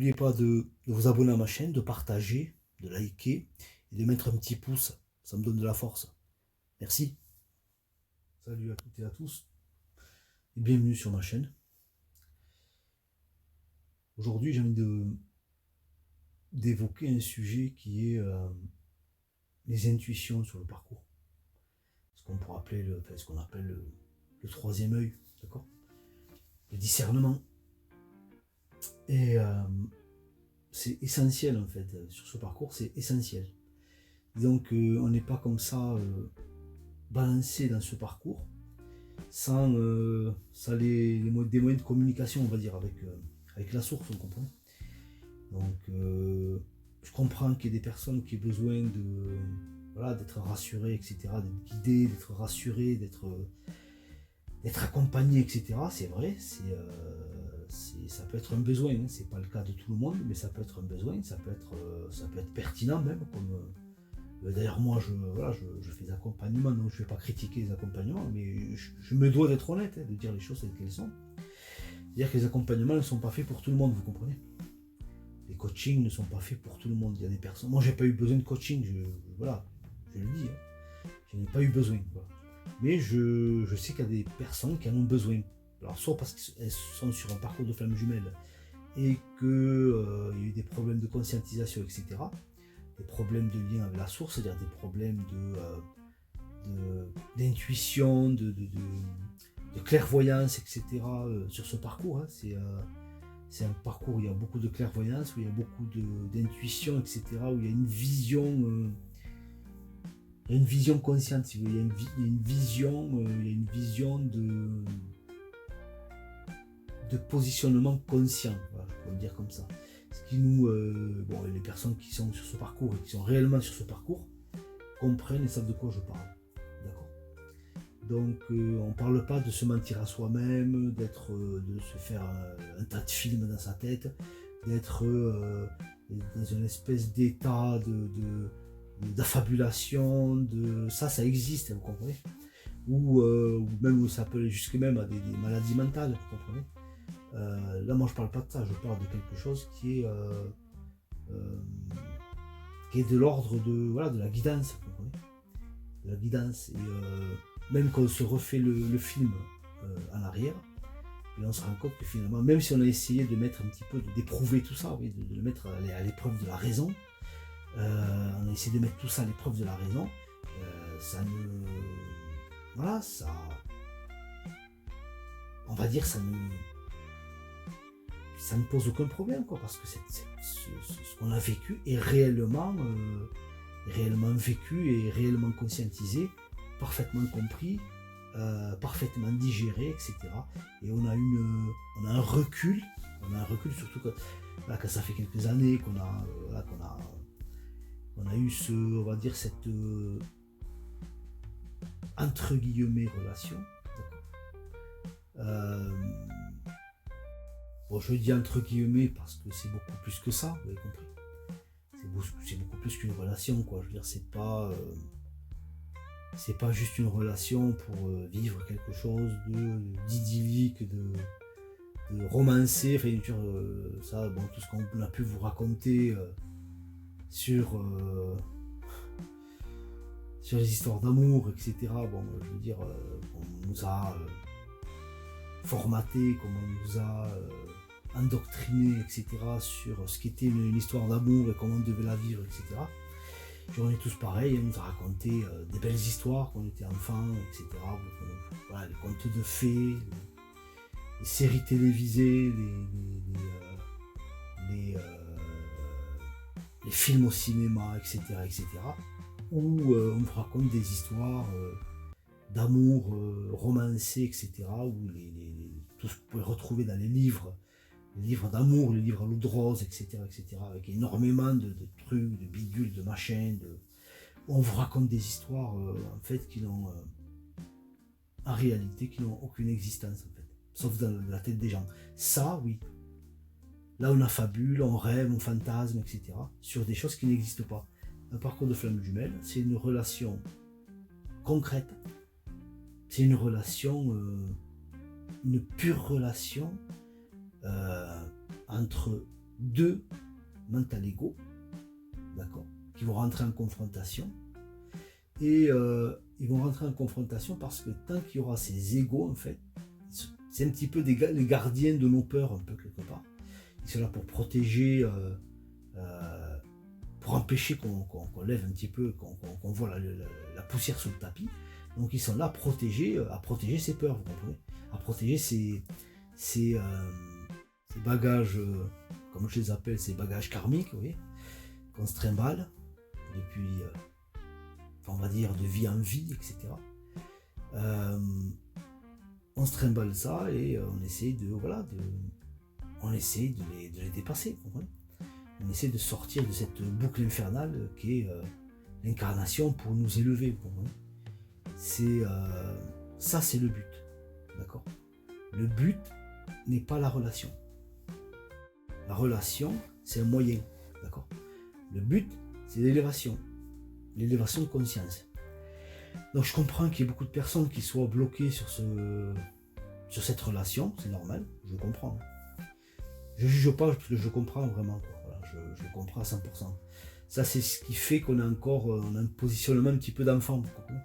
N'oubliez pas de vous abonner à ma chaîne, de partager, de liker et de mettre un petit pouce. Ça me donne de la force. Merci. Salut à toutes et à tous et bienvenue sur ma chaîne. Aujourd'hui, j'ai envie d'évoquer un sujet qui est les intuitions sur le parcours. Ce qu'on pourrait appeler ce qu'on appelle le troisième œil, d'accord? Le discernement. Et c'est essentiel en fait, sur ce parcours, c'est essentiel. Donc on n'est pas comme ça balancé dans ce parcours sans des moyens de communication, on va dire, avec la source, vous comprenez. Donc je comprends qu'il y ait des personnes qui aient besoin d'être rassurées, etc., d'être guidées, d'être rassurées, d'être accompagnées, etc. C'est vrai, ça peut être un besoin, hein. C'est pas le cas de tout le monde, mais ça peut être un besoin, ça peut être pertinent même, comme d'ailleurs moi je fais des accompagnements, donc je ne vais pas critiquer les accompagnements, mais je me dois d'être honnête, hein, de dire les choses telles qu'elles sont. C'est-à-dire que les accompagnements ne sont pas faits pour tout le monde, vous comprenez. Les coachings ne sont pas faits pour tout le monde. Il y a des personnes, moi j'ai pas eu besoin de coaching, je le dis, hein. Je n'ai pas eu besoin, voilà. Mais je sais qu'il y a des personnes qui en ont besoin. Alors soit parce qu'elles sont sur un parcours de flamme jumelle et qu'il y a eu des problèmes de conscientisation, etc., des problèmes de lien avec la source, c'est-à-dire des problèmes d'intuition, de clairvoyance, etc., sur ce parcours, hein. C'est un parcours où il y a beaucoup de clairvoyance, où il y a beaucoup d'intuition, etc., où il y a une vision consciente, si vous voulez. Il y a une vision de positionnement conscient, voilà, je peux le dire comme ça. Ce qui nous, les personnes qui sont sur ce parcours et qui sont réellement sur ce parcours comprennent et savent de quoi je parle, d'accord. Donc on ne parle pas de se mentir à soi-même, de se faire un tas de films dans sa tête, d'être dans une espèce d'état d'affabulation, ça existe, vous comprenez, ou même ça peut aller jusque même à des maladies mentales, vous comprenez. Là moi je parle pas de ça, je parle de quelque chose qui est de l'ordre de la guidance, vous comprenez, de la guidance. Et même quand on se refait le film en arrière, et on se rend compte que finalement, même si on a essayé de mettre un petit peu, d'éprouver tout ça, oui, de le mettre à l'épreuve de la raison, on a essayé de mettre tout ça à l'épreuve de la raison, on va dire, ça ne pose aucun problème, quoi, parce que ce qu'on a vécu est réellement vécu et réellement conscientisé, parfaitement compris, parfaitement digéré, etc. Et on a un recul, surtout quand ça fait quelques années qu'on a eu on va dire cette entre guillemets relation. Je dis entre guillemets parce que c'est beaucoup plus que ça, vous avez compris. C'est beaucoup plus qu'une relation, quoi. Je veux dire, c'est pas juste une relation pour vivre quelque chose d'idyllique, de romancé, enfin, ça, bon, tout ce qu'on a pu vous raconter sur les histoires d'amour, etc. Bon, je veux dire, on nous a formaté, comme on nous a endoctriné, etc., sur ce qu'était une histoire d'amour et comment on devait la vivre, etc. Puis on est tous pareils, on nous a raconté des belles histoires quand on était enfant, etc. Voilà, les contes de fées, les séries télévisées, les films au cinéma, etc., etc., où on nous raconte des histoires d'amour romancées, etc., où tout ce que vous pouvez retrouver dans les livres d'amour, les livres à l'eau de rose, etc., etc., avec énormément de trucs, de bidules, de machins, on vous raconte des histoires en fait qui n'ont en réalité qui n'ont aucune existence, en fait, sauf dans la tête des gens. Ça, oui. Là on affabule, on rêve, on fantasme, etc., sur des choses qui n'existent pas. Un parcours de flamme jumelle, c'est une relation concrète, c'est une relation, une pure relation entre deux mental ego, d'accord, qui vont rentrer en confrontation. Et ils vont rentrer en confrontation parce que tant qu'il y aura ces égos, en fait, c'est un petit peu les gardiens de nos peurs, un peu quelque part. Ils sont là pour protéger, pour empêcher qu'on lève un petit peu, qu'on voit la poussière sous le tapis. Donc ils sont là à protéger ces peurs, vous comprenez, à protéger ces bagages, comme je les appelle, ces bagages karmiques, vous voyez, qu'on se trimballe depuis, on va dire, de vie en vie, etc. On se trimballe ça et on essaie de les dépasser, vous comprenez. On essaie de sortir de cette boucle infernale qui est l'incarnation pour nous élever, vous comprenez. Ça c'est le but, d'accord. Le but n'est pas la relation. La relation, c'est un moyen, d'accord. Le but, c'est l'élévation de conscience. Donc je comprends qu'il y ait beaucoup de personnes qui soient bloquées sur cette relation, c'est normal, je comprends. Je juge pas parce que je comprends vraiment, quoi. Voilà, je comprends à 100%. Ça c'est ce qui fait qu'on a un positionnement un petit peu d'enfant, vous comprenez.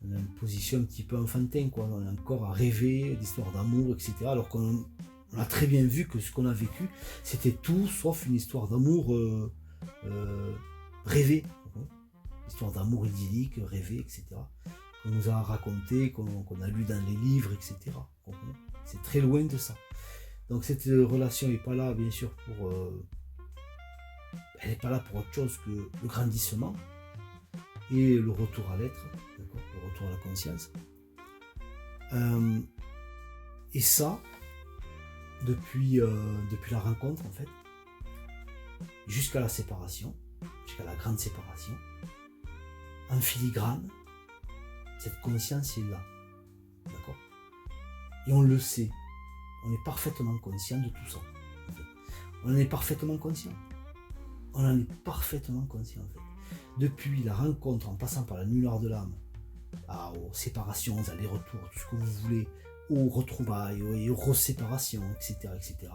On a une position un petit peu enfantin, quoi. On a encore à rêver d'histoires d'amour, etc. Alors qu'on a très bien vu que ce qu'on a vécu, c'était tout sauf une histoire d'amour rêvée. Histoire d'amour idyllique, rêvée, etc. Qu'on nous a raconté, qu'on a lu dans les livres, etc. C'est très loin de ça. Donc cette relation n'est pas là, bien sûr, elle n'est pas là pour autre chose que le grandissement et le retour à l'être, d'accord, le retour à la conscience. Et ça, depuis la rencontre, en fait, jusqu'à la séparation, jusqu'à la grande séparation, en filigrane, cette conscience est là, d'accord. Et on le sait, on est parfaitement conscient de tout ça. En fait. On en est parfaitement conscient. On en est parfaitement conscient, en fait. Depuis la rencontre, en passant par la nuit noire de l'âme, aux séparations, aux allers-retours, tout ce que vous voulez, aux retrouvailles, aux reséparations, etc., etc.,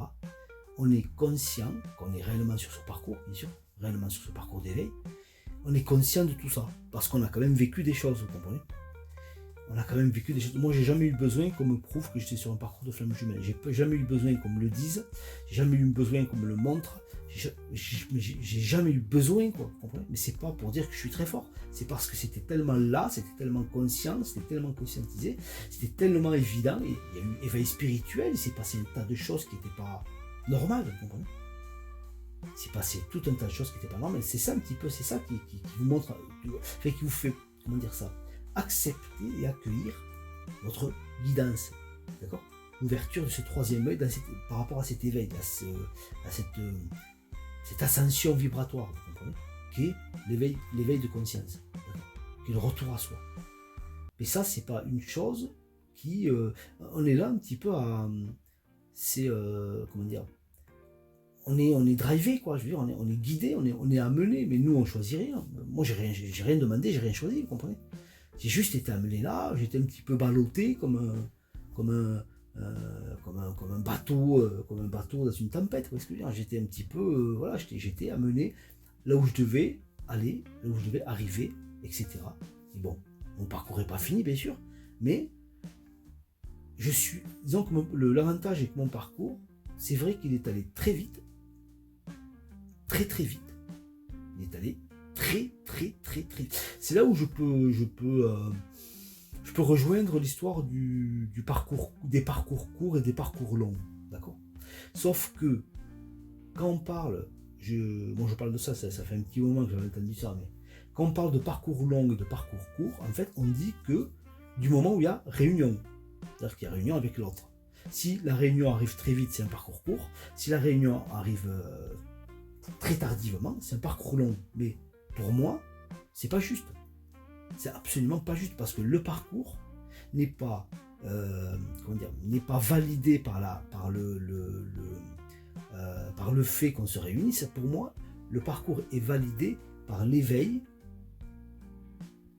on est conscient qu'on est réellement sur ce parcours, bien sûr, réellement sur ce parcours d'éveil. On est conscient de tout ça, parce qu'on a quand même vécu des choses, vous comprenez. On a quand même vécu des choses. Moi, j'ai jamais eu besoin qu'on me prouve que j'étais sur un parcours de flamme jumelle. J'ai jamais eu besoin qu'on me le dise. J'ai jamais eu besoin qu'on me le montre. J'ai jamais eu besoin, quoi, vous comprenez. Mais c'est pas pour dire que je suis très fort. C'est parce que c'était tellement là, c'était tellement conscient, c'était tellement conscientisé, c'était tellement évident. Et il y a eu éveil spirituel, il s'est passé un tas de choses qui n'étaient pas normales, vous comprenez. Il s'est passé tout un tas de choses qui n'étaient pas normales. C'est ça un petit peu, c'est ça qui vous montre, qui vous fait, comment dire ça, accepter et accueillir votre guidance, d'accord, l'ouverture de ce troisième œil par rapport à cet éveil, à cette ascension vibratoire, vous comprenez, qui est l'éveil de conscience, qui est le retour à soi. Mais ça, c'est pas une chose qui, on est là un petit peu à, comment dire, on est drivé, quoi, je veux dire, on est guidé, on est amené, mais nous on choisit rien. Moi j'ai rien demandé, j'ai rien choisi, vous comprenez. J'ai juste été amené là, j'étais un petit peu ballotté comme un bateau dans une tempête, vous voyez ce que je veux dire. J'étais un petit peu, voilà, j'étais amené là où je devais aller, là où je devais arriver, etc. Et bon, mon parcours n'est pas fini, bien sûr, mais disons que l'avantage avec mon parcours, c'est vrai qu'il est allé très vite, très très vite. Il est allé très très très très vite. C'est là où je peux rejoindre l'histoire du parcours, des parcours courts et des parcours longs, d'accord. Sauf que quand on parle, je parle de ça fait un petit moment que j'avais entendu ça, mais quand on parle de parcours long et de parcours court, en fait, on dit que du moment où il y a réunion, c'est-à-dire qu'il y a réunion avec l'autre. Si la réunion arrive très vite, c'est un parcours court. Si la réunion arrive très tardivement, c'est un parcours long. Mais pour moi, c'est pas juste. C'est absolument pas juste parce que le parcours n'est pas, n'est pas validé par le fait qu'on se réunisse. Pour moi, le parcours est validé par l'éveil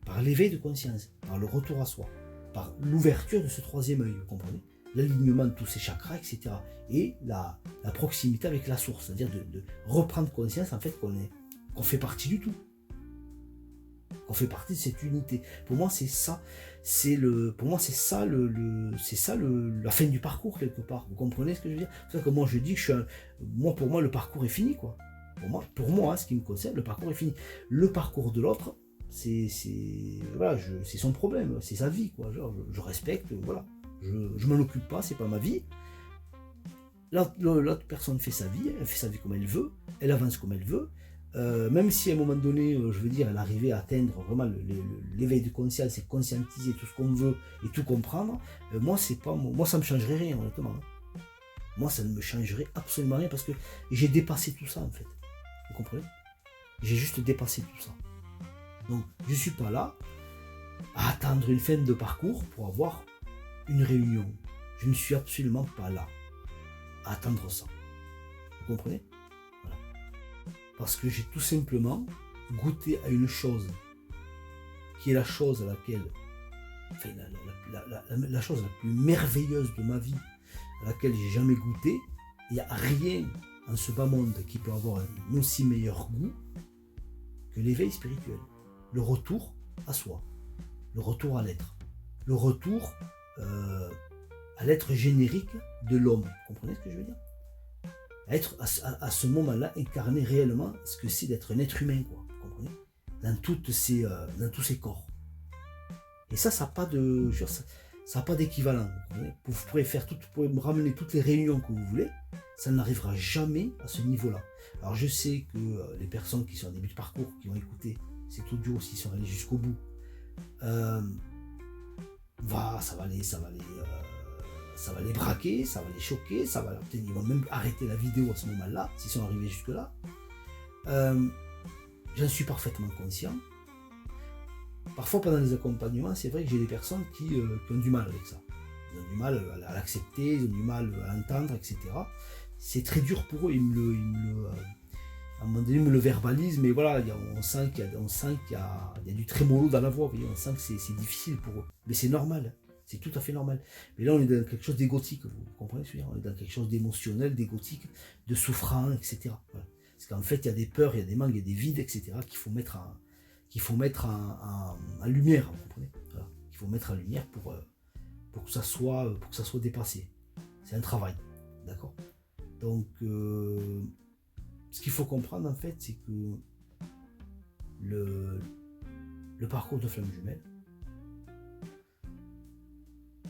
de conscience, par le retour à soi, par l'ouverture de ce troisième œil, vous comprenez, l'alignement de tous ces chakras, etc. Et la proximité avec la source, c'est-à-dire de reprendre conscience en fait qu'on fait partie du tout. Qu'on fait partie de cette unité. Pour moi, c'est ça. Pour moi, c'est ça la fin du parcours quelque part. Vous comprenez ce que je veux dire? C'est pour ça que moi je dis que pour moi le parcours est fini quoi. Pour moi, ce qui me concerne, le parcours est fini. Le parcours de l'autre, c'est son problème, c'est sa vie quoi. Genre, je respecte, voilà. Je m'en occupe pas, c'est pas ma vie. L'autre personne fait sa vie, elle fait sa vie comme elle veut, elle avance comme elle veut. Même si à un moment donné, je veux dire, elle arrivait à atteindre vraiment l'éveil de conscience et conscientiser tout ce qu'on veut et tout comprendre, moi ça me changerait rien honnêtement. Moi ça ne me changerait absolument rien parce que j'ai dépassé tout ça en fait. Vous comprenez? J'ai juste dépassé tout ça. Donc je suis pas là à attendre une fin de parcours pour avoir une réunion. Je ne suis absolument pas là à attendre ça. Vous comprenez? Parce que j'ai tout simplement goûté à une chose qui est la chose à laquelle, enfin, la chose la plus merveilleuse de ma vie, à laquelle j'ai jamais goûté. Il n'y a rien en ce bas monde qui peut avoir un aussi meilleur goût que l'éveil spirituel. Le retour à soi, le retour à l'être, le retour à l'être générique de l'homme. Vous comprenez ce que je veux dire? Être à ce moment-là, incarner réellement ce que c'est d'être un être humain, quoi, vous comprenez? Dans tous ces corps. Et ça n'a pas de, ça n'a pas d'équivalent. Vous pourrez me ramener toutes les réunions que vous voulez, ça n'arrivera jamais à ce niveau-là. Alors je sais que les personnes qui sont en début de parcours, qui ont écouté cet audio, s'ils sont allés jusqu'au bout, ça va les braquer, ça va les choquer, peut-être ils vont même arrêter la vidéo à ce moment-là, s'ils sont arrivés jusque-là. J'en suis parfaitement conscient. Parfois pendant les accompagnements, c'est vrai que j'ai des personnes qui ont du mal avec ça. Ils ont du mal à l'accepter, ils ont du mal à l'entendre, etc. C'est très dur pour eux, à un moment donné, ils me le verbalisent, mais voilà, on sent qu'il y a du trémolo dans la voix, vous voyez, on sent que c'est difficile pour eux. Mais c'est normal. C'est tout à fait normal. Mais là, on est dans quelque chose d'égotique, vous comprenez ce que je veux dire? On est dans quelque chose d'émotionnel, d'égotique, de souffrant, etc. Voilà. Parce qu'en fait, il y a des peurs, il y a des manques, il y a des vides, etc. qu'il faut mettre en lumière, vous comprenez? Voilà. Il faut mettre en lumière pour que ça soit dépassé. C'est un travail, d'accord? Donc, ce qu'il faut comprendre, en fait, c'est que le parcours de flamme jumelle,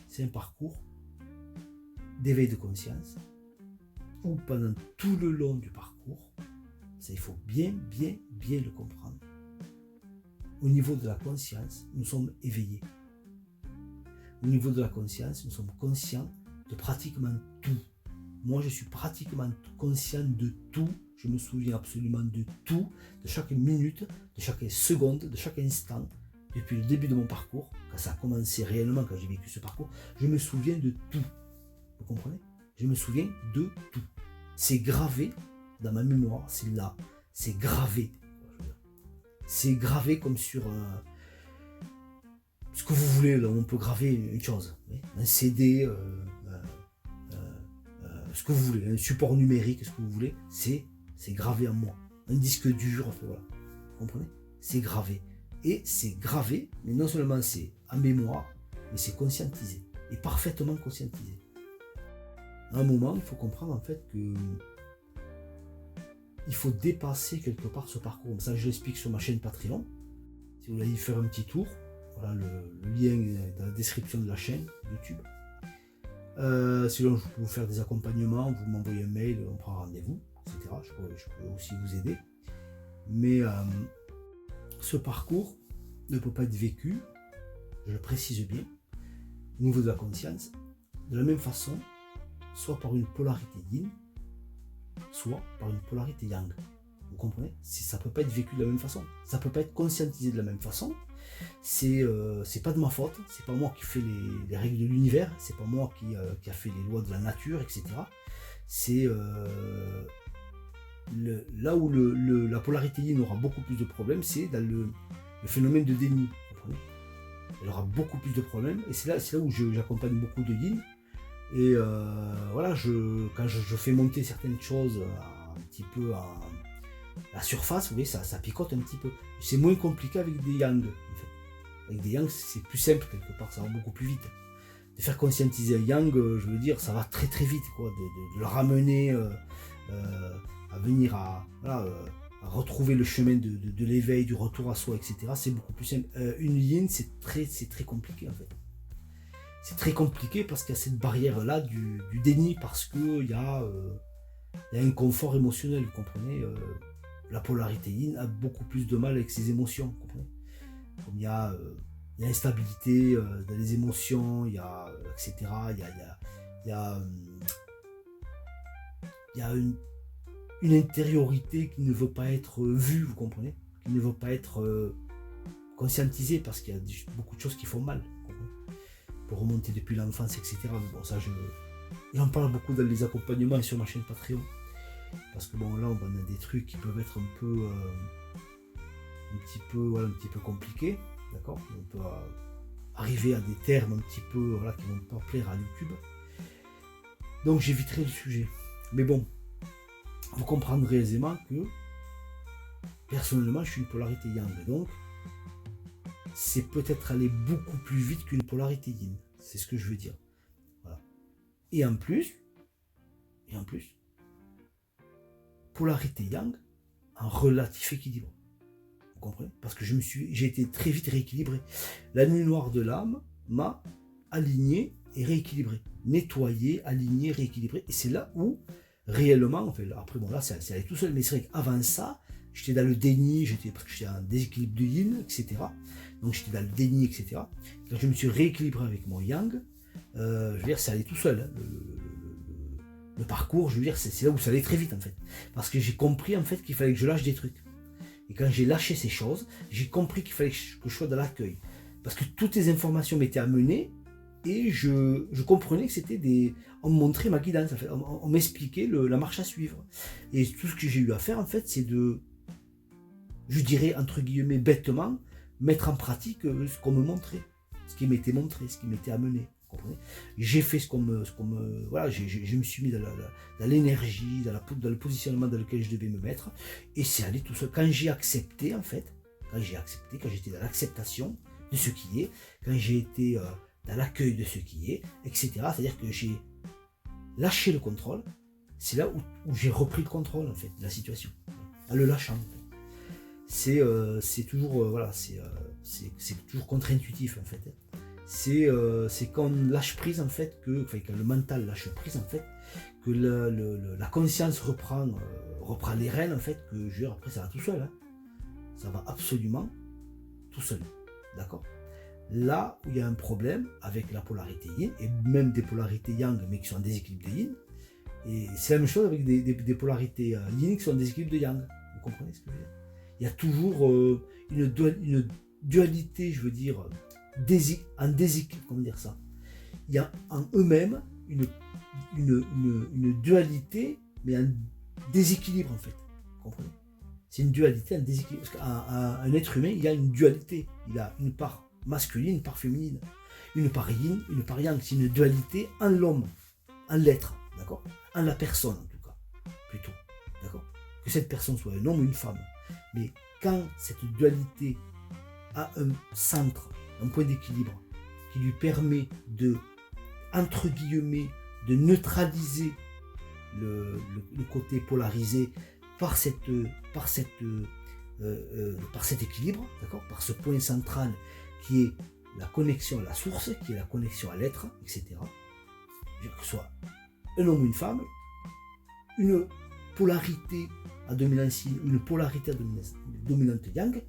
c'est un parcours d'éveil de conscience où pendant tout le long du parcours, ça il faut bien le comprendre. Au niveau de la conscience, nous sommes éveillés. Au niveau de la conscience, nous sommes conscients de pratiquement tout. Moi, je suis pratiquement conscient de tout. Je me souviens absolument de tout, de chaque minute, de chaque seconde, de chaque instant. Depuis le début de mon parcours, quand ça a commencé réellement, quand j'ai vécu ce parcours, je me souviens de tout. Vous comprenez? Je me souviens de tout. C'est gravé dans ma mémoire, c'est là. C'est gravé. C'est gravé comme sur ce que vous voulez, là, on peut graver une chose. Un CD, ce que vous voulez, un support numérique, ce que vous voulez, c'est gravé en moi. Un disque dur, voilà. Vous comprenez? C'est gravé. Et c'est gravé, mais non seulement c'est en mémoire, mais c'est conscientisé. Et parfaitement conscientisé. À un moment, il faut comprendre en fait que il faut dépasser quelque part ce parcours. Ça, je l'explique sur ma chaîne Patreon. Si vous voulez y faire un petit tour, voilà, le lien est dans la description de la chaîne YouTube. Sinon, je peux vous faire des accompagnements, vous m'envoyez un mail, on prend rendez-vous, etc. Je peux aussi vous aider. Mais ce parcours ne peut pas être vécu, je le précise bien, au niveau de la conscience, de la même façon, soit par une polarité yin, soit par une polarité yang. Vous comprenez? Ça ne peut pas être vécu de la même façon, ça ne peut pas être conscientisé de la même façon. C'est pas de ma faute, c'est pas moi qui fais les règles de l'univers, c'est pas moi qui a fait les lois de la nature, etc. C'est là où la polarité yin aura beaucoup plus de problèmes, c'est dans le phénomène de déni. Vous comprenez? Elle aura beaucoup plus de problèmes, et c'est là où j'accompagne beaucoup de yin, Et voilà, quand je fais monter certaines choses un petit peu à la surface, vous voyez, ça picote un petit peu. C'est moins compliqué avec des yang, en fait. Avec des yang, c'est plus simple quelque part, ça va beaucoup plus vite. De faire conscientiser un yang, je veux dire, ça va très très vite, quoi. De le ramener à venir à retrouver le chemin de l'éveil, du retour à soi, etc. C'est beaucoup plus simple. Une yin, c'est très compliqué, en fait. C'est très compliqué parce qu'il y a cette barrière-là du déni, parce qu'il y a un confort émotionnel, vous comprenez. La polarité yin a beaucoup plus de mal avec ses émotions, vous comprenez. Comme il y a instabilité dans les émotions, il y a etc. Il y a une intériorité qui ne veut pas être vue, vous comprenez, qui ne veut pas être conscientisée, parce qu'il y a beaucoup de choses qui font mal, vous comprenez, pour remonter depuis l'enfance, etc. Mais bon, ça, j'en parle beaucoup dans les accompagnements et sur ma chaîne Patreon, parce que bon, là, on a des trucs qui peuvent être un petit peu compliqués, d'accord. On peut arriver à des termes un petit peu, voilà, qui vont pas plaire à YouTube. Donc, j'éviterai le sujet. Mais bon, vous comprendrez aisément que personnellement, je suis une polarité yang, donc c'est peut-être aller beaucoup plus vite qu'une polarité yin. C'est ce que je veux dire. Voilà. Et en plus, polarité yang en relatif équilibre. Vous comprenez? Parce que j'ai été très vite rééquilibré. La nuit noire de l'âme m'a aligné et rééquilibré. Nettoyé, aligné, rééquilibré. Et c'est là où, réellement, enfin, après, bon, là, c'est allé tout seul. Mais c'est vrai qu'avant ça, j'étais dans le déni, j'étais en déséquilibre de yin, etc. Donc j'étais dans le déni, etc. Quand je me suis rééquilibré avec mon yang, je veux dire, ça allait tout seul. Hein. Le parcours, je veux dire, c'est là où ça allait très vite, en fait. Parce que j'ai compris, en fait, qu'il fallait que je lâche des trucs. Et quand j'ai lâché ces choses, j'ai compris qu'il fallait que je sois dans l'accueil. Parce que toutes les informations m'étaient amenées, et je comprenais que c'était des... On me montrait ma guidance, en fait. On m'expliquait la marche à suivre. Et tout ce que j'ai eu à faire, en fait, c'est de, je dirais, entre guillemets, bêtement, mettre en pratique ce qu'on me montrait. Ce qui m'était montré, ce qui m'était amené. J'ai fait ce qu'on me... Voilà, je me suis mis dans l'énergie, dans le positionnement dans lequel je devais me mettre. Et c'est allé tout seul. Quand j'ai accepté, en fait, quand j'étais dans l'acceptation de ce qui est, quand j'ai été dans l'accueil de ce qui est, etc. C'est-à-dire que j'ai lâché le contrôle. C'est là où j'ai repris le contrôle, en fait, de la situation. En le lâchant, en fait. C'est toujours, voilà, c'est toujours contre-intuitif, en fait. C'est quand on lâche prise, en fait, quand le mental lâche prise, en fait, que la conscience reprend les rênes, en fait, que je veux dire, après ça va tout seul. Hein. Ça va absolument tout seul. D'accord? Là où il y a un problème avec la polarité yin, et même des polarités yang, mais qui sont en déséquilibre de yin, et c'est la même chose avec des polarités yin qui sont en déséquilibre de yang. Vous comprenez ce que je veux dire? Il y a toujours une dualité, je veux dire, comment dire ça? Il y a en eux-mêmes une dualité, mais un déséquilibre, en fait. Vous comprenez? C'est une dualité, un déséquilibre. Parce qu'un être humain, il y a une dualité. Il a une part masculine, une part féminine. Une part yin, une part yang. C'est une dualité en l'homme, en l'être, d'accord? En la personne, en tout cas, plutôt, d'accord? Que cette personne soit un homme ou une femme. Mais quand cette dualité a un centre, un point d'équilibre qui lui permet de, entre guillemets, de neutraliser le côté polarisé par cet équilibre, d'accord, par ce point central qui est la connexion à la source, qui est la connexion à l'être, etc. Que ce soit un homme ou une femme, une polarité à dominance yin, une polarité à dominante yang,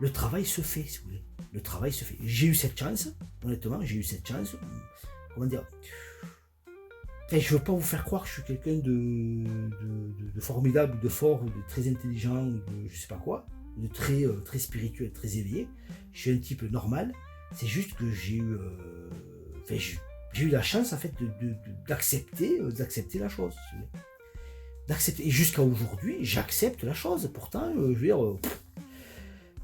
le travail se fait, si vous voulez. Le travail se fait. J'ai eu cette chance, honnêtement, comment dire, je ne veux pas vous faire croire que je suis quelqu'un de formidable, de fort, ou de très intelligent, ou de je sais pas quoi, de très spirituel, très éveillé. Je suis un type normal. C'est juste que j'ai eu la chance, en fait, d'accepter la chose. Si vous voulez. D'accepter. Et jusqu'à aujourd'hui, j'accepte la chose. Pourtant, je veux dire,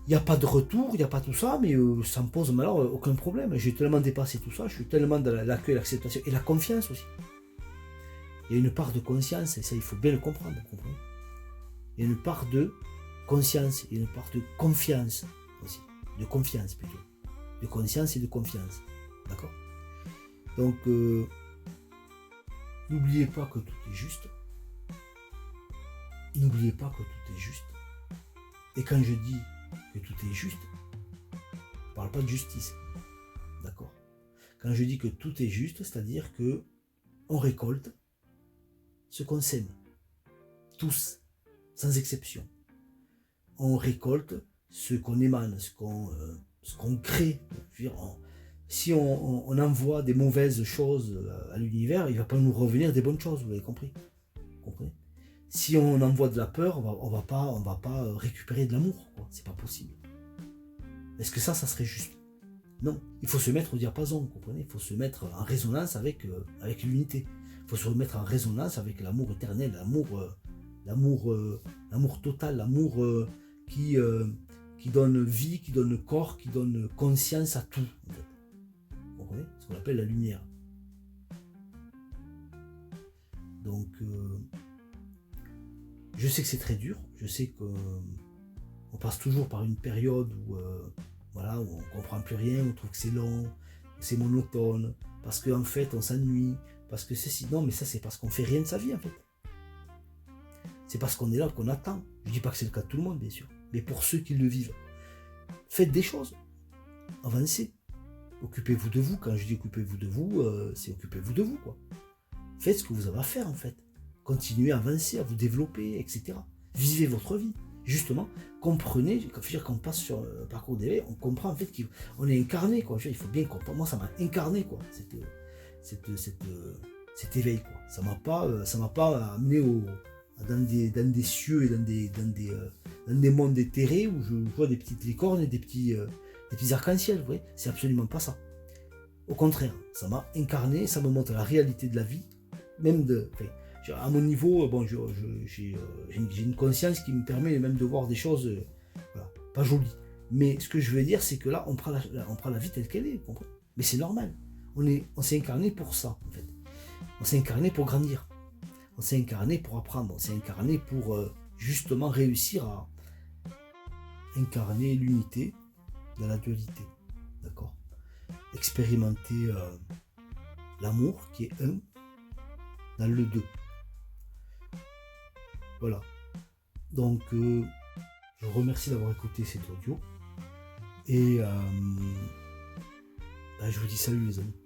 Il n'y a pas de retour, il n'y a pas tout ça, mais ça me pose alors aucun problème. J'ai tellement dépassé tout ça, je suis tellement dans l'accueil, l'acceptation et la confiance aussi. Il y a une part de conscience, et ça il faut bien le comprendre, vous comprenez. Il y a une part de conscience, il y a une part de confiance aussi. De confiance plutôt. De conscience et de confiance. D'accord. Donc, n'oubliez pas que tout est juste. N'oubliez pas que tout est juste. Et quand je dis que tout est juste, je ne parle pas de justice. D'accord. Quand je dis que tout est juste, c'est-à-dire que on récolte ce qu'on sème. Tous, sans exception. On récolte ce qu'on émane, ce qu'on crée. Si on envoie des mauvaises choses à l'univers, il ne va pas nous revenir des bonnes choses, vous avez compris. Vous comprenez. Si on envoie de la peur, on va pas récupérer de l'amour, quoi. C'est pas possible. Est-ce que ça serait juste? Non. Il faut se mettre au diapason, vous comprenez. Il faut se mettre en résonance avec l'unité. Il faut se remettre en résonance avec l'amour éternel, l'amour total, l'amour qui donne vie, qui donne corps, qui donne conscience à tout. En fait. Vous comprenez? Ce qu'on appelle la lumière. Donc, je sais que c'est très dur. Je sais qu'on passe toujours par une période où on ne comprend plus rien, on trouve que c'est long, c'est monotone, parce qu'en fait, on s'ennuie, parce que c'est si. Non, mais ça, c'est parce qu'on fait rien de sa vie, en fait. C'est parce qu'on est là qu'on attend. Je ne dis pas que c'est le cas de tout le monde, bien sûr, mais pour ceux qui le vivent, faites des choses, avancez. Occupez-vous de vous. Quand je dis occupez-vous de vous, c'est occupez-vous de vous, quoi. Faites ce que vous avez à faire, en fait. Continuez à avancer, à vous développer, etc. Vivez votre vie. Justement, comprenez, quand on passe sur le parcours d'éveil, on comprend en fait qu'on est incarné, quoi. Il faut bien comprendre. Moi, ça m'a incarné, quoi, cet éveil, quoi. Ça m'a pas amené dans des cieux et dans des mondes éthérés où je vois des petites licornes et des petits arcs-en-ciel, vous voyez. C'est absolument pas ça. Au contraire, ça m'a incarné, ça me montre la réalité de la vie, même à mon niveau, bon, j'ai une conscience qui me permet même de voir des choses pas jolies. Mais ce que je veux dire, c'est que là, on prend la vie telle qu'elle est, vous comprenez. Mais c'est normal. On s'est incarné pour ça, en fait. On s'est incarné pour grandir. On s'est incarné pour apprendre. On s'est incarné pour justement réussir à incarner l'unité dans la dualité. D'accord. Expérimenter l'amour qui est un dans le deux. Voilà. Donc, je vous remercie d'avoir écouté cet audio. Et je vous dis salut les amis.